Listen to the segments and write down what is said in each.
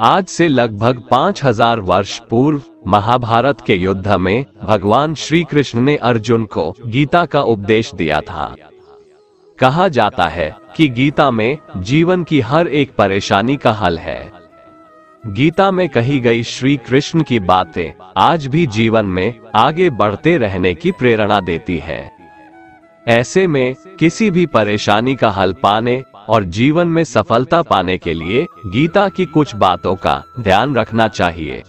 आज से लगभग 5000 वर्ष पूर्व महाभारत के युद्ध में भगवान श्री कृष्ण ने अर्जुन को गीता का उपदेश दिया था। कहा जाता है कि गीता में जीवन की हर एक परेशानी का हल है। गीता में कही गई श्री कृष्ण की बातें आज भी जीवन में आगे बढ़ते रहने की प्रेरणा देती है। ऐसे में किसी भी परेशानी का हल पाने और जीवन में सफलता पाने के लिए गीता की कुछ बातों का ध्यान रखना चाहिए।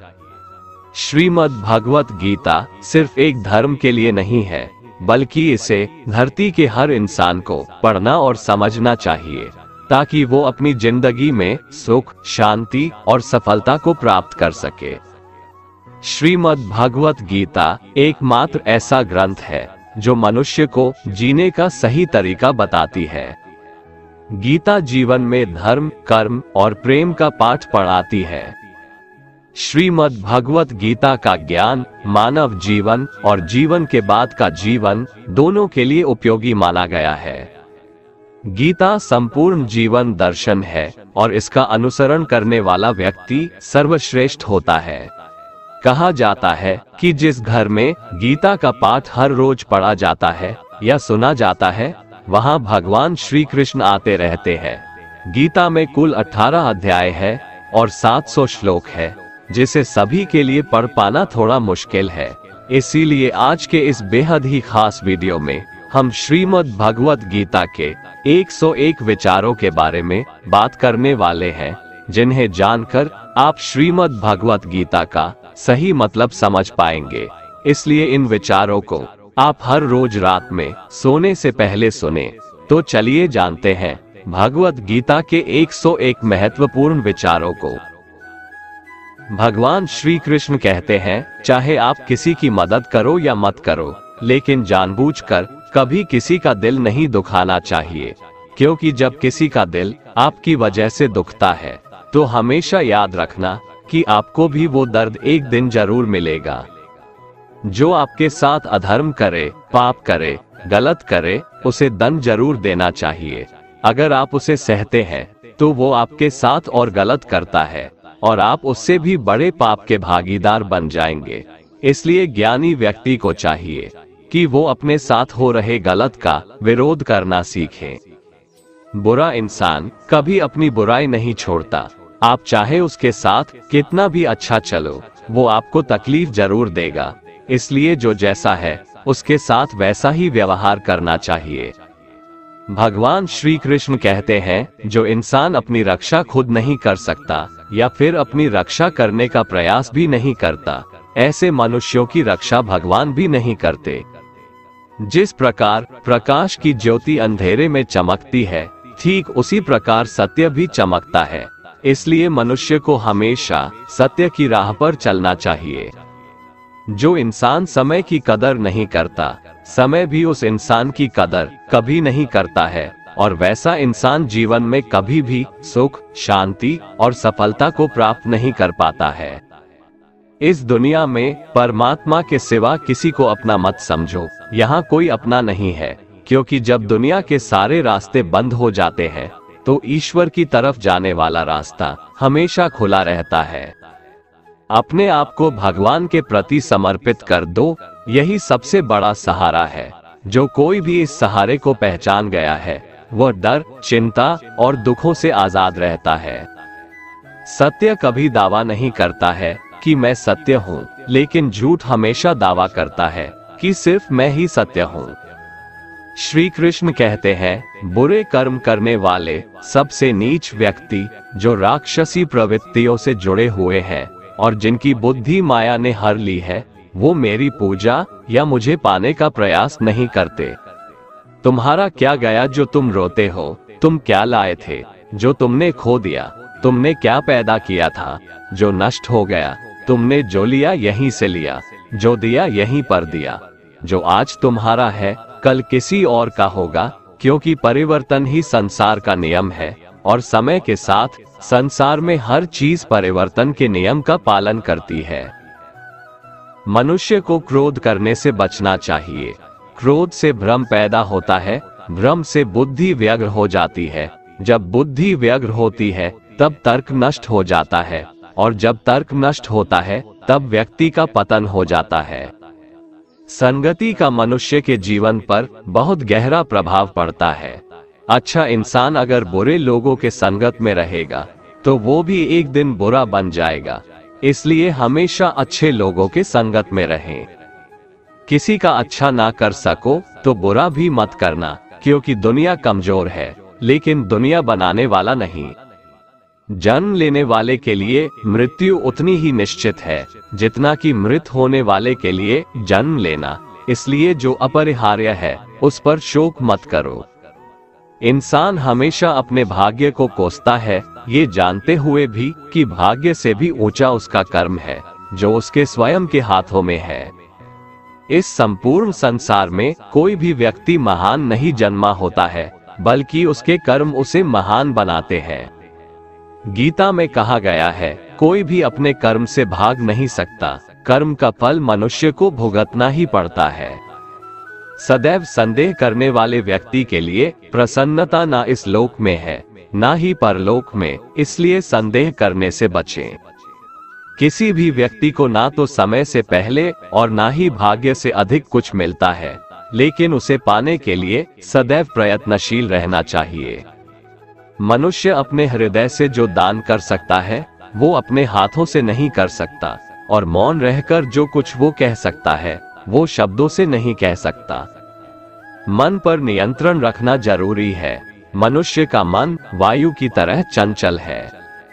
श्रीमद् भगवत गीता सिर्फ एक धर्म के लिए नहीं है, बल्कि इसे धरती के हर इंसान को पढ़ना और समझना चाहिए, ताकि वो अपनी जिंदगी में सुख, शांति और सफलता को प्राप्त कर सके। श्रीमद् भगवत गीता एकमात्र ऐसा ग्रंथ है जो मनुष्य को जीने का सही तरीका बताती है। गीता जीवन में धर्म, कर्म और प्रेम का पाठ पढ़ाती है। श्रीमद् भगवत गीता का ज्ञान मानव जीवन और जीवन के बाद का जीवन दोनों के लिए उपयोगी माना गया है। गीता संपूर्ण जीवन दर्शन है और इसका अनुसरण करने वाला व्यक्ति सर्वश्रेष्ठ होता है। कहा जाता है कि जिस घर में गीता का पाठ हर रोज पढ़ा जाता है या सुना जाता है, वहां भगवान श्री कृष्ण आते रहते हैं। गीता में कुल 18 अध्याय है और 700 श्लोक है, जिसे सभी के लिए पढ़ पाना थोड़ा मुश्किल है। इसीलिए आज के इस बेहद ही खास वीडियो में हम श्रीमद् भगवत गीता के 101 विचारों के बारे में बात करने वाले हैं, जिन्हें जानकर आप श्रीमद् भगवत गीता का सही मतलब समझ पाएंगे। इसलिए इन विचारों को आप हर रोज रात में सोने से पहले सुने। तो चलिए जानते हैं भगवत गीता के 101 महत्वपूर्ण विचारों को। भगवान श्री कृष्ण कहते हैं, चाहे आप किसी की मदद करो या मत करो, लेकिन जानबूझकर कभी किसी का दिल नहीं दुखाना चाहिए, क्योंकि जब किसी का दिल आपकी वजह से दुखता है तो हमेशा याद रखना कि आपको भी वो दर्द एक दिन जरूर मिलेगा। जो आपके साथ अधर्म करे, पाप करे, गलत करे, उसे दंड जरूर देना चाहिए। अगर आप उसे सहते हैं तो वो आपके साथ और गलत करता है और आप उससे भी बड़े पाप के भागीदार बन जाएंगे। इसलिए ज्ञानी व्यक्ति को चाहिए कि वो अपने साथ हो रहे गलत का विरोध करना सीखे। बुरा इंसान कभी अपनी बुराई नहीं छोड़ता। आप चाहे उसके साथ कितना भी अच्छा चलो, वो आपको तकलीफ जरूर देगा। इसलिए जो जैसा है उसके साथ वैसा ही व्यवहार करना चाहिए। भगवान श्री कृष्ण कहते हैं, जो इंसान अपनी रक्षा खुद नहीं कर सकता या फिर अपनी रक्षा करने का प्रयास भी नहीं करता, ऐसे मनुष्यों की रक्षा भगवान भी नहीं करते। जिस प्रकार प्रकाश की ज्योति अंधेरे में चमकती है, ठीक उसी प्रकार सत्य भी चमकता है। इसलिए मनुष्य को हमेशा सत्य की राह पर चलना चाहिए। जो इंसान समय की कदर नहीं करता, समय भी उस इंसान की कदर कभी नहीं करता है, और वैसा इंसान जीवन में कभी भी सुख, शांति और सफलता को प्राप्त नहीं कर पाता है। इस दुनिया में परमात्मा के सिवा किसी को अपना मत समझो। यहाँ कोई अपना नहीं है, क्योंकि जब दुनिया के सारे रास्ते बंद हो जाते हैं तो ईश्वर की तरफ जाने वाला रास्ता हमेशा खुला रहता है। अपने आप को भगवान के प्रति समर्पित कर दो, यही सबसे बड़ा सहारा है। जो कोई भी इस सहारे को पहचान गया है, वह डर, चिंता और दुखों से आजाद रहता है। सत्य कभी दावा नहीं करता है कि मैं सत्य हूँ, लेकिन झूठ हमेशा दावा करता है कि सिर्फ मैं ही सत्य हूँ। श्री कृष्ण कहते हैं, बुरे कर्म करने वाले सबसे नीच व्यक्ति जो राक्षसी प्रवृत्तियों से जुड़े हुए हैं और जिनकी बुद्धि माया ने हर ली है, वो मेरी पूजा या मुझे पाने का प्रयास नहीं करते। तुम्हारा क्या गया जो तुम रोते हो? तुम क्या लाए थे जो तुमने खो दिया? तुमने क्या पैदा किया था जो नष्ट हो गया? तुमने जो लिया यहीं से लिया, जो दिया यहीं पर दिया। जो आज तुम्हारा है कल किसी और का होगा, क्योंकि परिवर्तन ही संसार का नियम है और समय के साथ संसार में हर चीज परिवर्तन के नियम का पालन करती है। मनुष्य को क्रोध करने से बचना चाहिए। क्रोध से भ्रम पैदा होता है, भ्रम से बुद्धि व्यग्र हो जाती है। जब बुद्धि व्यग्र होती है तब तर्क नष्ट हो जाता है और जब तर्क नष्ट होता है तब व्यक्ति का पतन हो जाता है। संगति का मनुष्य के जीवन पर बहुत गहरा प्रभाव पड़ता है। अच्छा इंसान अगर बुरे लोगों के संगत में रहेगा तो वो भी एक दिन बुरा बन जाएगा। इसलिए हमेशा अच्छे लोगों के संगत में रहें। किसी का अच्छा ना कर सको तो बुरा भी मत करना, क्योंकि दुनिया कमजोर है लेकिन दुनिया बनाने वाला नहीं। जन्म लेने वाले के लिए मृत्यु उतनी ही निश्चित है जितना कि मृत होने वाले के लिए जन्म लेना। इसलिए जो अपरिहार्य है उस पर शोक मत करो। इंसान हमेशा अपने भाग्य को कोसता है, ये जानते हुए भी कि भाग्य से भी ऊंचा उसका कर्म है जो उसके स्वयं के हाथों में है। इस संपूर्ण संसार में कोई भी व्यक्ति महान नहीं जन्मा होता है, बल्कि उसके कर्म उसे महान बनाते हैं। गीता में कहा गया है, कोई भी अपने कर्म से भाग नहीं सकता, कर्म का फल मनुष्य को भुगतना ही पड़ता है। सदैव संदेह करने वाले व्यक्ति के लिए प्रसन्नता ना इस लोक में है ना ही परलोक में, इसलिए संदेह करने से बचें। किसी भी व्यक्ति को ना तो समय से पहले और ना ही भाग्य से अधिक कुछ मिलता है, लेकिन उसे पाने के लिए सदैव प्रयत्नशील रहना चाहिए। मनुष्य अपने हृदय से जो दान कर सकता है वो अपने हाथों से नहीं कर सकता, और मौन रहकर जो कुछ वो कह सकता है वो शब्दों से नहीं कह सकता। मन पर नियंत्रण रखना जरूरी है। मनुष्य का मन वायु की तरह चंचल है।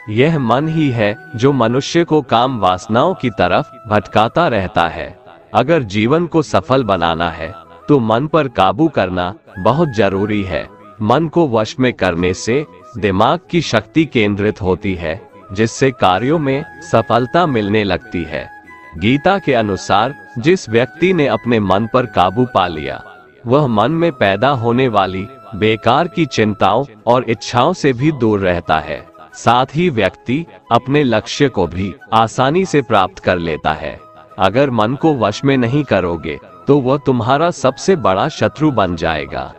यह मन ही है जो मनुष्य को काम वासनाओं की तरफ भटकाता रहता है। अगर जीवन को सफल बनाना है तो मन पर काबू करना बहुत जरूरी है। मन को वश में करने से दिमाग की शक्ति केंद्रित होती है, जिससे कार्यों में सफलता मिलने लगती है। गीता के अनुसार जिस व्यक्ति ने अपने मन पर काबू पा लिया वह मन में पैदा होने वाली बेकार की चिंताओं और इच्छाओं से भी दूर रहता है। साथ ही व्यक्ति अपने लक्ष्य को भी आसानी से प्राप्त कर लेता है। अगर मन को वश में नहीं करोगे तो वह तुम्हारा सबसे बड़ा शत्रु बन जाएगा।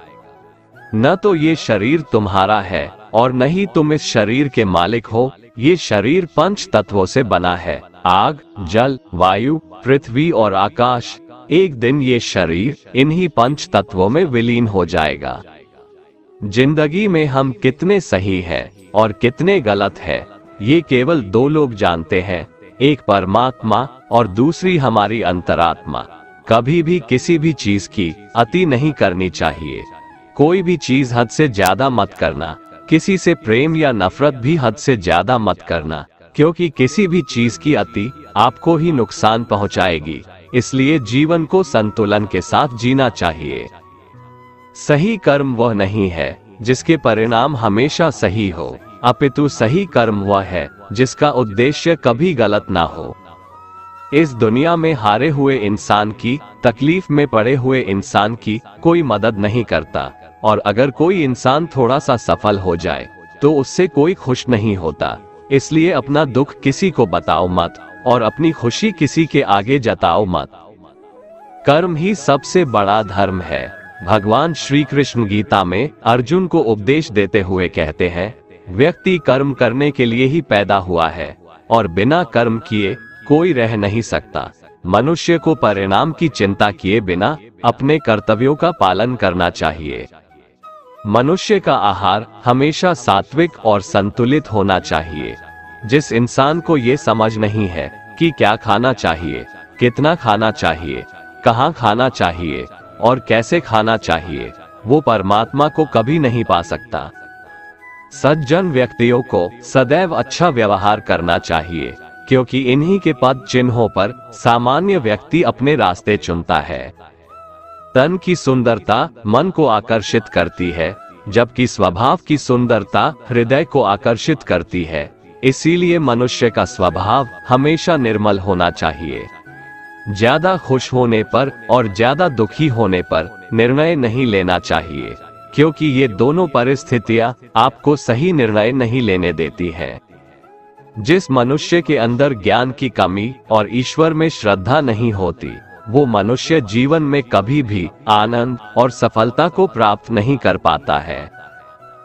न तो ये शरीर तुम्हारा है और न ही तुम इस शरीर के मालिक हो। ये शरीर 5 तत्वों से बना है, आग, जल, वायु, पृथ्वी और आकाश। एक दिन ये शरीर इन्हीं 5 तत्वों में विलीन हो जाएगा। जिंदगी में हम कितने सही हैं और कितने गलत हैं, ये केवल 2 लोग जानते हैं, एक परमात्मा और दूसरी हमारी अंतरात्मा। कभी भी किसी भी चीज की अति नहीं करनी चाहिए। कोई भी चीज हद से ज्यादा मत करना। किसी से प्रेम या नफरत भी हद से ज्यादा मत करना, क्योंकि किसी भी चीज की अति आपको ही नुकसान पहुंचाएगी। इसलिए जीवन को संतुलन के साथ जीना चाहिए। सही कर्म वह नहीं है जिसके परिणाम हमेशा सही हो, अपितु सही कर्म वह है जिसका उद्देश्य कभी गलत ना हो। इस दुनिया में हारे हुए इंसान की, तकलीफ में पड़े हुए इंसान की कोई मदद नहीं करता, और अगर कोई इंसान थोड़ा सा सफल हो जाए तो उससे कोई खुश नहीं होता। इसलिए अपना दुख किसी को बताओ मत और अपनी खुशी किसी के आगे जताओ मत। कर्म ही सबसे बड़ा धर्म है। भगवान श्री कृष्ण गीता में अर्जुन को उपदेश देते हुए कहते हैं, व्यक्ति कर्म करने के लिए ही पैदा हुआ है और बिना कर्म किए कोई रह नहीं सकता। मनुष्य को परिणाम की चिंता किए बिना अपने कर्तव्यों का पालन करना चाहिए। मनुष्य का आहार हमेशा सात्विक और संतुलित होना चाहिए। जिस इंसान को ये समझ नहीं है कि क्या खाना चाहिए, कितना खाना चाहिए, कहाँ खाना चाहिए और कैसे खाना चाहिए, वो परमात्मा को कभी नहीं पा सकता। सज्जन व्यक्तियों को सदैव अच्छा व्यवहार करना चाहिए, क्योंकि इन्हीं के पद चिन्हों पर सामान्य व्यक्ति अपने रास्ते चुनता है। तन की सुंदरता मन को आकर्षित करती है, जबकि स्वभाव की सुंदरता हृदय को आकर्षित करती है। इसीलिए मनुष्य का स्वभाव हमेशा निर्मल होना चाहिए। ज्यादा खुश होने पर और ज्यादा दुखी होने पर निर्णय नहीं लेना चाहिए, क्योंकि ये दोनों परिस्थितियां आपको सही निर्णय नहीं लेने देती हैं। जिस मनुष्य के अंदर ज्ञान की कमी और ईश्वर में श्रद्धा नहीं होती, वो मनुष्य जीवन में कभी भी आनंद और सफलता को प्राप्त नहीं कर पाता है।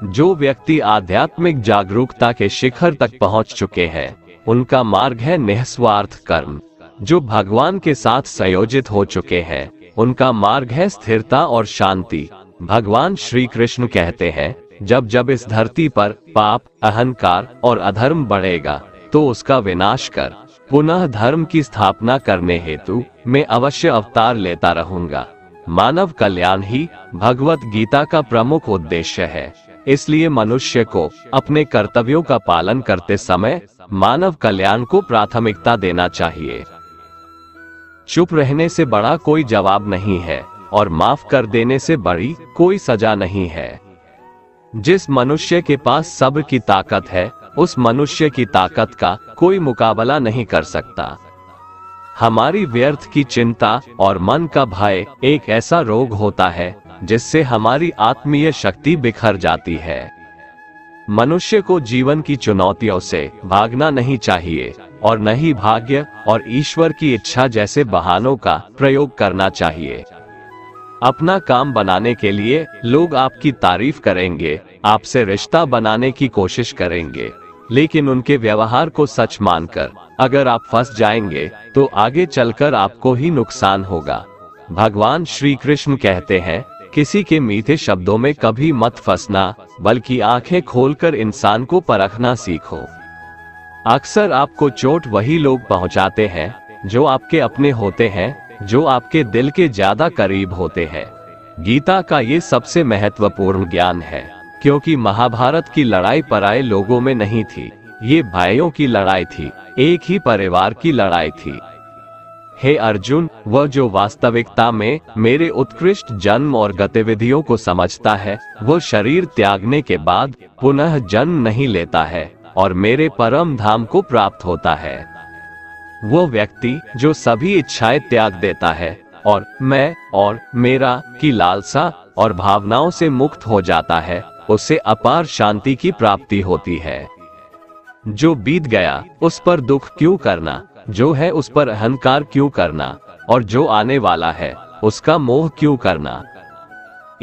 जो व्यक्ति आध्यात्मिक जागरूकता के शिखर तक पहुंच चुके हैं, उनका मार्ग है निस्वार्थ कर्म। जो भगवान के साथ संयोजित हो चुके हैं उनका मार्ग है स्थिरता और शांति। भगवान श्री कृष्ण कहते हैं, जब जब इस धरती पर पाप, अहंकार और अधर्म बढ़ेगा तो उसका विनाश कर पुनः धर्म की स्थापना करने हेतु मैं अवश्य अवतार लेता रहूंगा। मानव कल्याण ही भगवत गीता का प्रमुख उद्देश्य है। इसलिए मनुष्य को अपने कर्तव्यों का पालन करते समय मानव कल्याण को प्राथमिकता देना चाहिए। चुप रहने से बड़ा कोई जवाब नहीं है और माफ कर देने से बड़ी कोई सजा नहीं है। जिस मनुष्य के पास सब्र की ताकत है उस मनुष्य की ताकत का कोई मुकाबला नहीं कर सकता। हमारी व्यर्थ की चिंता और मन का भय एक ऐसा रोग होता है जिससे हमारी आत्मीय शक्ति बिखर जाती है। मनुष्य को जीवन की चुनौतियों से भागना नहीं चाहिए और न ही भाग्य और ईश्वर की इच्छा जैसे बहानों का प्रयोग करना चाहिए। अपना काम बनाने के लिए लोग आपकी तारीफ करेंगे, आपसे रिश्ता बनाने की कोशिश करेंगे, लेकिन उनके व्यवहार को सच मानकर अगर आप फंस जाएंगे तो आगे चलकर आपको ही नुकसान होगा। भगवान श्री कृष्ण कहते हैं, किसी के मीठे शब्दों में कभी मत फंसना, बल्कि आंखें खोलकर इंसान को परखना सीखो। अक्सर आपको चोट वही लोग पहुंचाते हैं जो आपके अपने होते हैं, जो आपके दिल के ज्यादा करीब होते हैं। गीता का ये सबसे महत्वपूर्ण ज्ञान है, क्योंकि महाभारत की लड़ाई पराये लोगों में नहीं थी, ये भाइयों की लड़ाई थी, एक ही परिवार की लड़ाई थी। हे अर्जुन, वह जो वास्तविकता में मेरे उत्कृष्ट जन्म और गतिविधियों को समझता है, वो शरीर त्यागने के बाद पुनः जन्म नहीं लेता है और मेरे परम धाम को प्राप्त होता है। वो व्यक्ति जो सभी इच्छाएं त्याग देता है और मैं और मेरा की लालसा और भावनाओं से मुक्त हो जाता है, उसे अपार शांति की प्राप्ति होती है। जो बीत गया उस पर दुख क्यों करना, जो है उस पर अहंकार क्यों करना, और जो आने वाला है उसका मोह क्यों करना।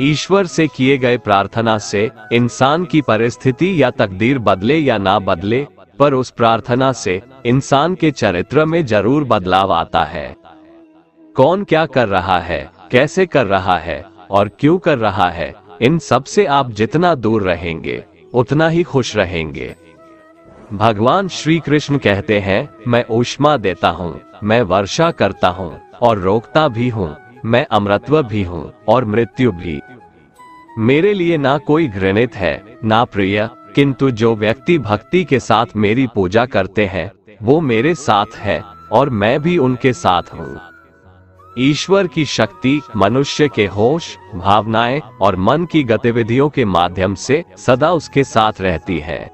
ईश्वर से किए गए प्रार्थना से इंसान की परिस्थिति या तकदीर बदले या ना बदले, पर उस प्रार्थना से इंसान के चरित्र में जरूर बदलाव आता है। कौन क्या कर रहा है, कैसे कर रहा है और क्यों कर रहा है, इन सब से आप जितना दूर रहेंगे उतना ही खुश रहेंगे। भगवान श्री कृष्ण कहते हैं, मैं ऊष्मा देता हूँ, मैं वर्षा करता हूँ और रोकता भी हूँ, मैं अमरत्व भी हूँ और मृत्यु भी। मेरे लिए ना कोई घृणित है ना प्रिय, किंतु जो व्यक्ति भक्ति के साथ मेरी पूजा करते हैं वो मेरे साथ है और मैं भी उनके साथ हूँ। ईश्वर की शक्ति मनुष्य के होश, भावनाएं और मन की गतिविधियों के माध्यम से सदा उसके साथ रहती है।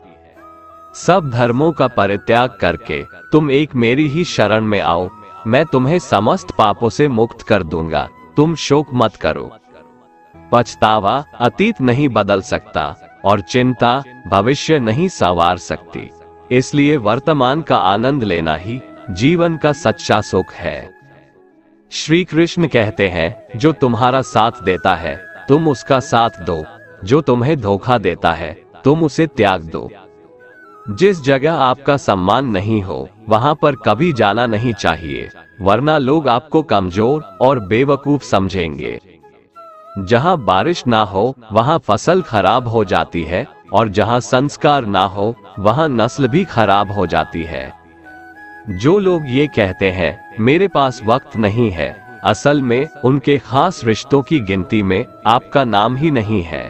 सब धर्मों का परित्याग करके तुम एक मेरी ही शरण में आओ, मैं तुम्हें समस्त पापों से मुक्त कर दूंगा। तुम शोक मत करो। पछतावा अतीत नहीं बदल सकता और चिंता भविष्य नहीं संवार सकती। इसलिए वर्तमान का आनंद लेना ही जीवन का सच्चा सुख है। श्री कृष्ण कहते हैं, जो तुम्हारा साथ देता है तुम उसका साथ दो, जो तुम्हें धोखा देता है तुम उसे त्याग दो। जिस जगह आपका सम्मान नहीं हो वहां पर कभी जाना नहीं चाहिए, वरना लोग आपको कमजोर और बेवकूफ समझेंगे। जहां बारिश ना हो वहां फसल खराब हो जाती है और जहां संस्कार ना हो वहां नस्ल भी खराब हो जाती है। जो लोग ये कहते हैं मेरे पास वक्त नहीं है, असल में उनके खास रिश्तों की गिनती में आपका नाम ही नहीं है।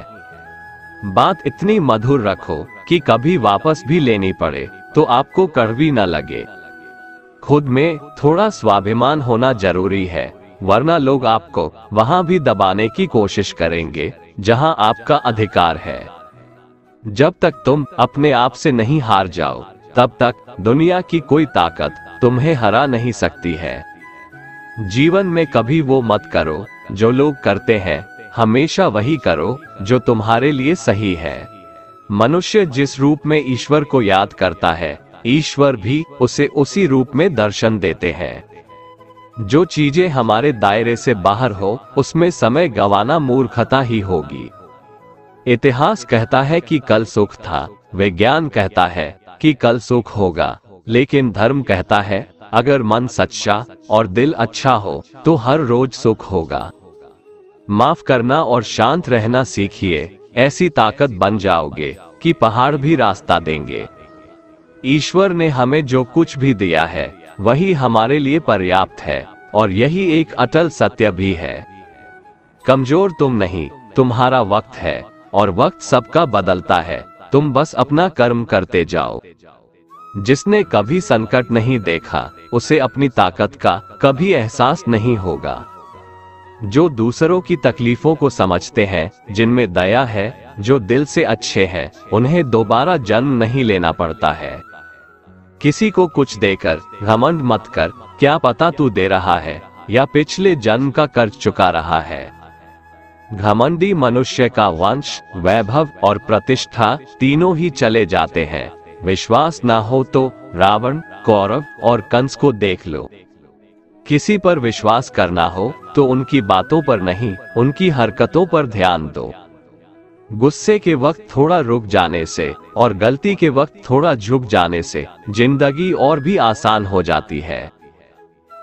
बात इतनी मधुर रखो कि कभी वापस भी लेनी पड़े तो आपको कड़वी न लगे। खुद में थोड़ा स्वाभिमान होना जरूरी है, वरना लोग आपको वहां भी दबाने की कोशिश करेंगे जहां आपका अधिकार है। जब तक तुम अपने आप से नहीं हार जाओ तब तक दुनिया की कोई ताकत तुम्हें हरा नहीं सकती है। जीवन में कभी वो मत करो जो लोग करते हैं, हमेशा वही करो जो तुम्हारे लिए सही है। मनुष्य जिस रूप में ईश्वर को याद करता है, ईश्वर भी उसे उसी रूप में दर्शन देते हैं। जो चीजें हमारे दायरे से बाहर हो उसमें समय गंवाना मूर्खता ही होगी। इतिहास कहता है कि कल सुख था, विज्ञान कहता है कि कल सुख होगा, लेकिन धर्म कहता है अगर मन सच्चा और दिल अच्छा हो तो हर रोज सुख होगा। माफ करना और शांत रहना सीखिए, ऐसी ताकत बन जाओगे कि पहाड़ भी रास्ता देंगे। ईश्वर ने हमें जो कुछ भी दिया है वही हमारे लिए पर्याप्त है और यही एक अटल सत्य भी है। कमजोर तुम नहीं, तुम्हारा वक्त है और वक्त सबका बदलता है, तुम बस अपना कर्म करते जाओ। जिसने कभी संकट नहीं देखा उसे अपनी ताकत का कभी एहसास नहीं होगा। जो दूसरों की तकलीफों को समझते हैं, जिनमें दया है, जो दिल से अच्छे हैं, उन्हें दोबारा जन्म नहीं लेना पड़ता है। किसी को कुछ देकर घमंड मत कर, क्या पता तू दे रहा है या पिछले जन्म का कर्ज चुका रहा है। घमंडी मनुष्य का वंश, वैभव और प्रतिष्ठा तीनों ही चले जाते हैं। विश्वास ना हो तो रावण, कौरव और कंस को देख लो। किसी पर विश्वास करना हो तो उनकी बातों पर नहीं, उनकी हरकतों पर ध्यान दो। गुस्से के वक्त थोड़ा रुक जाने से और गलती के वक्त थोड़ा झुक जाने से जिंदगी और भी आसान हो जाती है।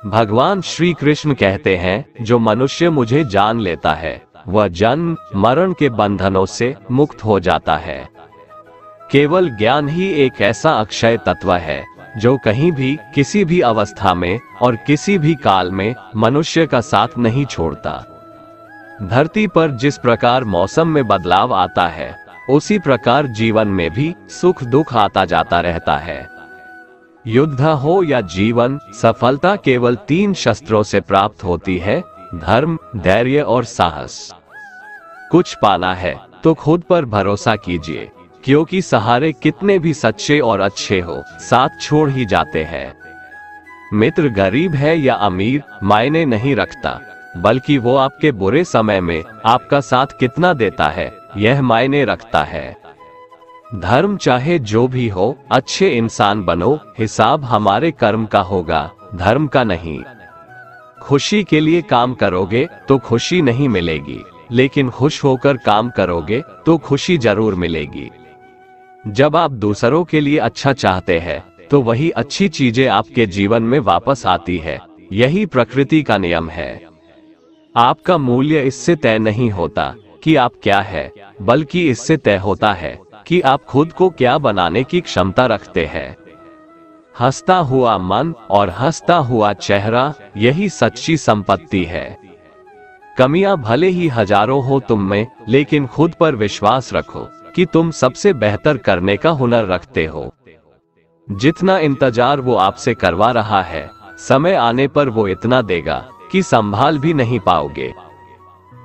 भगवान श्री कृष्ण कहते हैं, जो मनुष्य मुझे जान लेता है वह जन्म मरण के बंधनों से मुक्त हो जाता है। केवल ज्ञान ही एक ऐसा अक्षय तत्व है जो कहीं भी, किसी भी अवस्था में और किसी भी काल में मनुष्य का साथ नहीं छोड़ता। धरती पर जिस प्रकार मौसम में बदलाव आता है, उसी प्रकार जीवन में भी सुख दुख आता जाता रहता है। युद्ध हो या जीवन, सफलता केवल 3 शस्त्रों से प्राप्त होती है, धर्म, धैर्य और साहस। कुछ पाना है तो खुद पर भरोसा कीजिए, क्योंकि सहारे कितने भी सच्चे और अच्छे हो, साथ छोड़ ही जाते हैं। मित्र गरीब है या अमीर मायने नहीं रखता, बल्कि वो आपके बुरे समय में आपका साथ कितना देता है यह मायने रखता है। धर्म चाहे जो भी हो, अच्छे इंसान बनो, हिसाब हमारे कर्म का होगा, धर्म का नहीं। खुशी के लिए काम करोगे तो खुशी नहीं मिलेगी, लेकिन खुश होकर काम करोगे तो खुशी जरूर मिलेगी। जब आप दूसरों के लिए अच्छा चाहते हैं तो वही अच्छी चीजें आपके जीवन में वापस आती है। यही प्रकृति का नियम है। आपका मूल्य इससे तय नहीं होता कि आप क्या है, बल्कि इससे तय होता है कि आप खुद को क्या बनाने की क्षमता रखते हैं। हंसता हुआ मन और हंसता हुआ चेहरा, यही सच्ची संपत्ति है। कमियां भले ही हजारों हो तुम में, लेकिन खुद पर विश्वास रखो कि तुम सबसे बेहतर करने का हुनर रखते हो। जितना इंतजार वो आपसे करवा रहा है, समय आने पर वो इतना देगा कि संभाल भी नहीं पाओगे।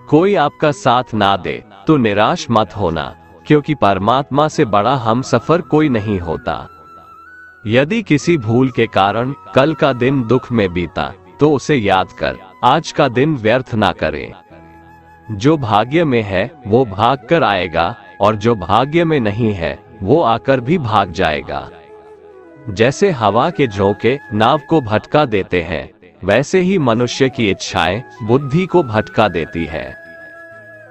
कोई आपका साथ ना दे तो निराश मत होना, क्योंकि परमात्मा से बड़ा हमसफर कोई नहीं होता। यदि किसी भूल के कारण कल का दिन दुख में बीता, तो उसे याद कर आज का दिन व्यर्थ ना करें। जो भाग्य में है वो भाग कर आएगा, और जो भाग्य में नहीं है वो आकर भी भाग जाएगा। जैसे हवा के झोंके नाव को भटका देते हैं, वैसे ही मनुष्य की इच्छाएं बुद्धि को भटका देती है।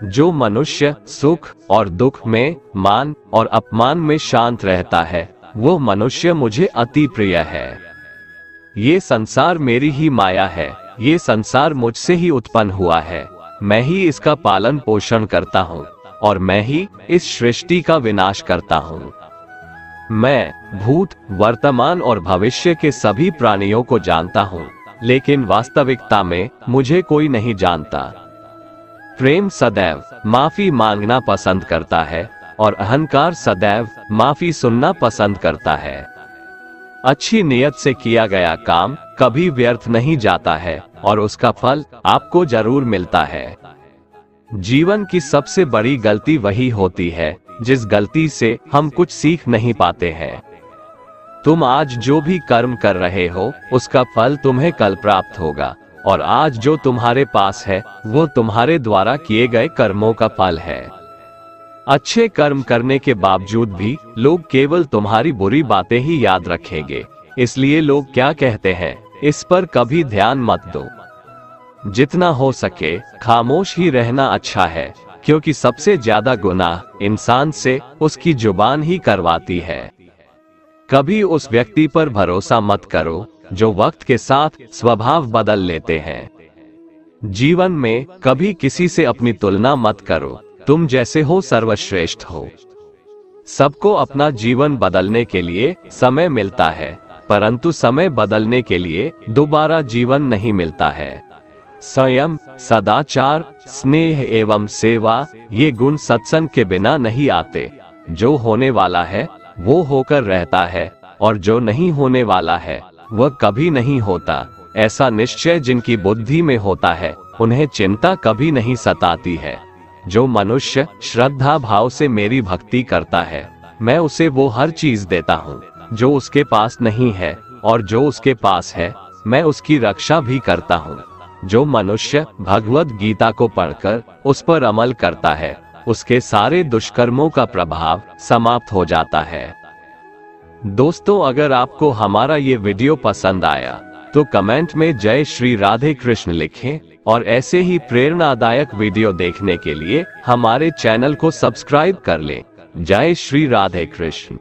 जो मनुष्य सुख और दुख में, मान और अपमान में शांत रहता है, वो मनुष्य मुझे अति प्रिय है। ये संसार मेरी ही माया है, ये संसार मुझसे ही उत्पन्न हुआ है, मैं ही इसका पालन पोषण करता हूँ और मैं ही इस सृष्टि का विनाश करता हूँ। मैं भूत, वर्तमान और भविष्य के सभी प्राणियों को जानता हूँ, लेकिन वास्तविकता में मुझे कोई नहीं जानता। प्रेम सदैव माफी मांगना पसंद करता है और अहंकार सदैव माफी सुनना पसंद करता है। अच्छी नियत से किया गया काम कभी व्यर्थ नहीं जाता है और उसका फल आपको जरूर मिलता है। जीवन की सबसे बड़ी गलती वही होती है जिस गलती से हम कुछ सीख नहीं पाते हैं। तुम आज जो भी कर्म कर रहे हो उसका फल तुम्हें कल प्राप्त होगा, और आज जो तुम्हारे पास है वो तुम्हारे द्वारा किए गए कर्मों का फल है। अच्छे कर्म करने के बावजूद भी लोग केवल तुम्हारी बुरी बातें ही याद रखेंगे, इसलिए लोग क्या कहते हैं इस पर कभी ध्यान मत दो। जितना हो सके खामोश ही रहना अच्छा है, क्योंकि सबसे ज्यादा गुनाह इंसान से उसकी जुबान ही करवाती है। कभी उस व्यक्ति पर भरोसा मत करो जो वक्त के साथ स्वभाव बदल लेते हैं। जीवन में कभी किसी से अपनी तुलना मत करो, तुम जैसे हो सर्वश्रेष्ठ हो। सबको अपना जीवन बदलने के लिए समय मिलता है, परंतु समय बदलने के लिए दोबारा जीवन नहीं मिलता है। संयम, सदाचार, स्नेह एवं सेवा ये गुण सत्संग के बिना नहीं आते। जो होने वाला है वो होकर रहता है और जो नहीं होने वाला है वह कभी नहीं होता। ऐसा निश्चय जिनकी बुद्धि में होता है उन्हें चिंता कभी नहीं सताती है। जो मनुष्य श्रद्धा भाव से मेरी भक्ति करता है मैं उसे वो हर चीज देता हूँ जो उसके पास नहीं है, और जो उसके पास है मैं उसकी रक्षा भी करता हूँ। जो मनुष्य भगवद गीता को पढ़कर उस पर अमल करता है उसके सारे दुष्कर्मों का प्रभाव समाप्त हो जाता है। दोस्तों, अगर आपको हमारा ये वीडियो पसंद आया तो कमेंट में जय श्री राधे कृष्ण लिखें और ऐसे ही प्रेरणादायक वीडियो देखने के लिए हमारे चैनल को सब्सक्राइब कर लें। जय श्री राधे कृष्ण।